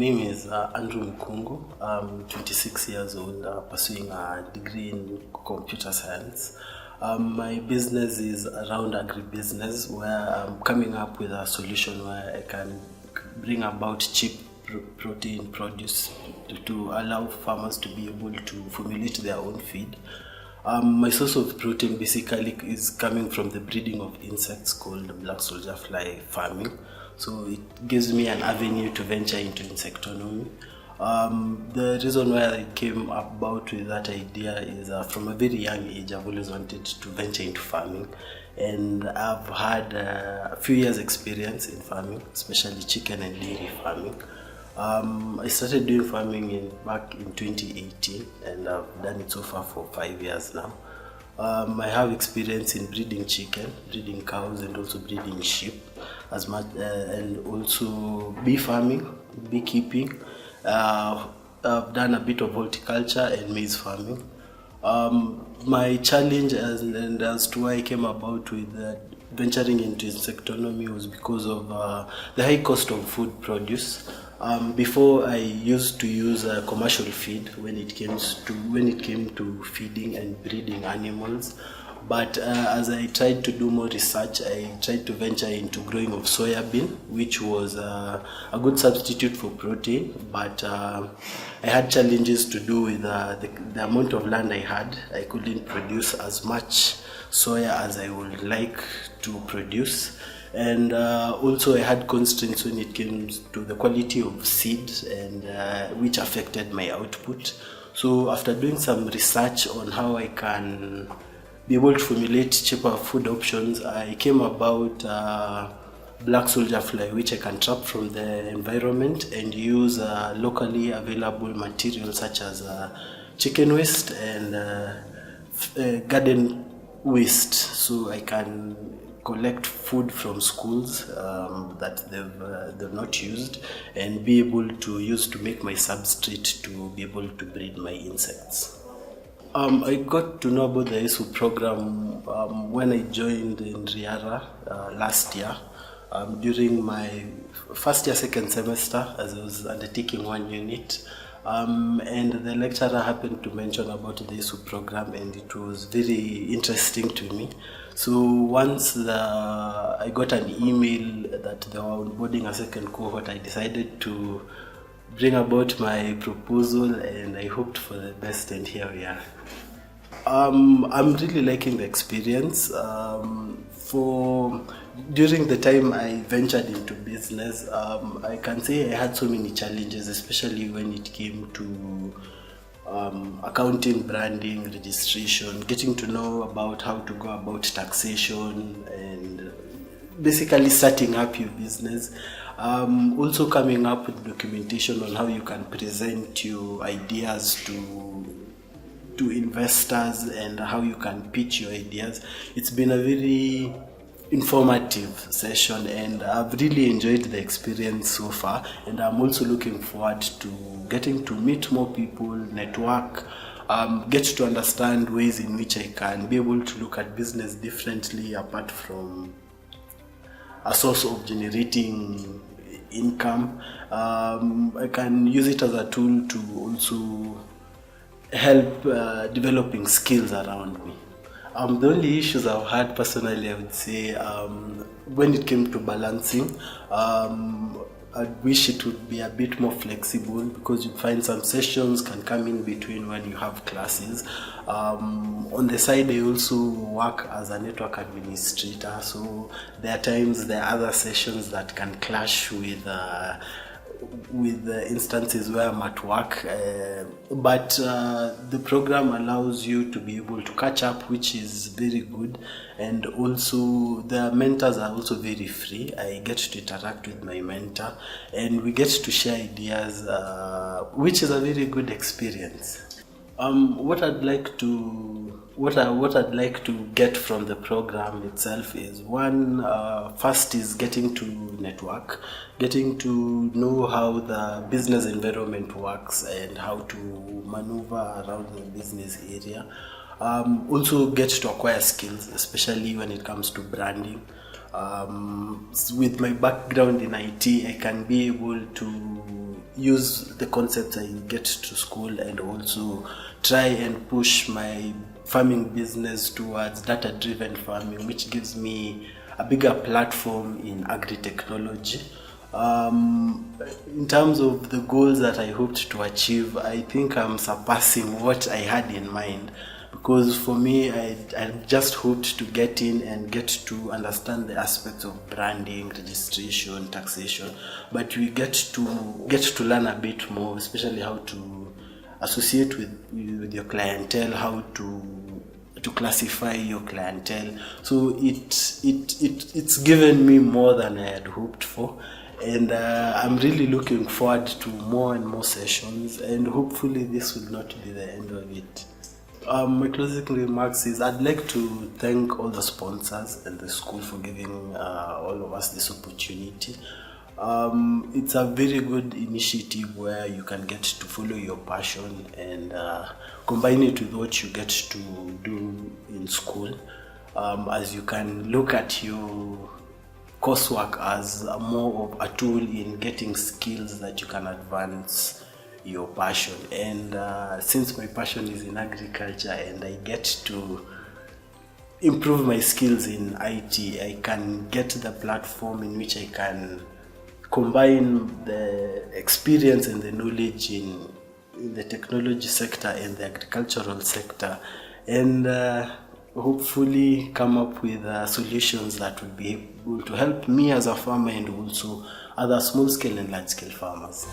name is Andrew Mukungu. I'm 26 years old, pursuing a degree in computer science. My business is around agribusiness, where I'm coming up with a solution where I can bring about cheap protein produce to allow farmers to be able to formulate their own feed. My source of protein basically is coming from the breeding of insects called black soldier fly farming. So it gives me an avenue to venture into insectonomy. The reason why I came about with that idea is from a very young age I've always wanted to venture into farming, and I've had a few years experience in farming, especially chicken and dairy farming. I started doing farming back in 2018, and I've done it so far for 5 years now. I have experience in breeding chicken, breeding cows, and also breeding sheep, and also bee farming, beekeeping. I've done a bit of horticulture and maize farming. My challenge as to why I came about with venturing into insectonomy was because of the high cost of food produce. Before, I used to use commercial feed when it came to feeding and breeding animals. But as I tried to do more research, I tried to venture into growing of soya bean, which was a good substitute for protein. But I had challenges to do with the amount of land I had. I couldn't produce as much soya as I would like to produce. And also I had constraints when it came to the quality of seed, and which affected my output. So after doing some research on how I can be able to formulate cheaper food options, I came about black soldier fly, which I can trap from the environment and use locally available materials such as chicken waste and garden waste, so I can collect food from schools that they've not used and be able to use to make my substrate to be able to breed my insects. I got to know about the ISU program when I joined in Riara last year during my first year, second semester, as I was undertaking one unit. And the lecturer happened to mention about the ISU program, and it was very interesting to me. So once I got an email that they were onboarding a second cohort, I decided to bring about my proposal, and I hoped for the best, and here we are. I'm really liking the experience. During the time I ventured into business, I can say I had so many challenges, especially when it came to accounting, branding, registration, getting to know about how to go about taxation, and basically setting up your business. Also coming up with documentation on how you can present your ideas to investors and how you can pitch your ideas. It's been a very informative session, and I've really enjoyed the experience so far, and I'm also looking forward to getting to meet more people, network, get to understand ways in which I can be able to look at business differently apart from a source of generating income. I can use it as a tool to also help developing skills around me. The only issues I've had personally, I would say, when it came to balancing, I wish it would be a bit more flexible, because you find some sessions can come in between when you have classes. On the side, I also work as a network administrator, so there are times there are other sessions that can clash with the instances where I'm at work, but the program allows you to be able to catch up, which is very good. And also the mentors are also very free. I get to interact with my mentor, and we get to share ideas, which is a very good experience. What I'd like to get from the program itself is first is getting to network, getting to know how the business environment works and how to maneuver around the business area. Also get to acquire skills, especially when it comes to branding. With my background in IT, I can be able to use the concepts I get to school and also try and push my farming business towards data-driven farming, which gives me a bigger platform in agri-technology. In terms of the goals that I hoped to achieve, I think I'm surpassing what I had in mind, because for me, I just hoped to get in and get to understand the aspects of branding, registration, taxation, but we get to learn a bit more, especially how to associate with your clientele, how to classify your clientele. So it's given me more than I had hoped for, and I'm really looking forward to more and more sessions, and hopefully this will not be the end of it. My closing remarks is I'd like to thank all the sponsors and the school for giving all of us this opportunity. It's a very good initiative where you can get to follow your passion and combine it with what you get to do in school, as you can look at your coursework as more of a tool in getting skills that you can advance your passion. And since my passion is in agriculture and I get to improve my skills in IT, I can get the platform in which I can combine the experience and the knowledge in the technology sector and the agricultural sector, and hopefully come up with solutions that will be able to help me as a farmer and also other small scale and large scale farmers.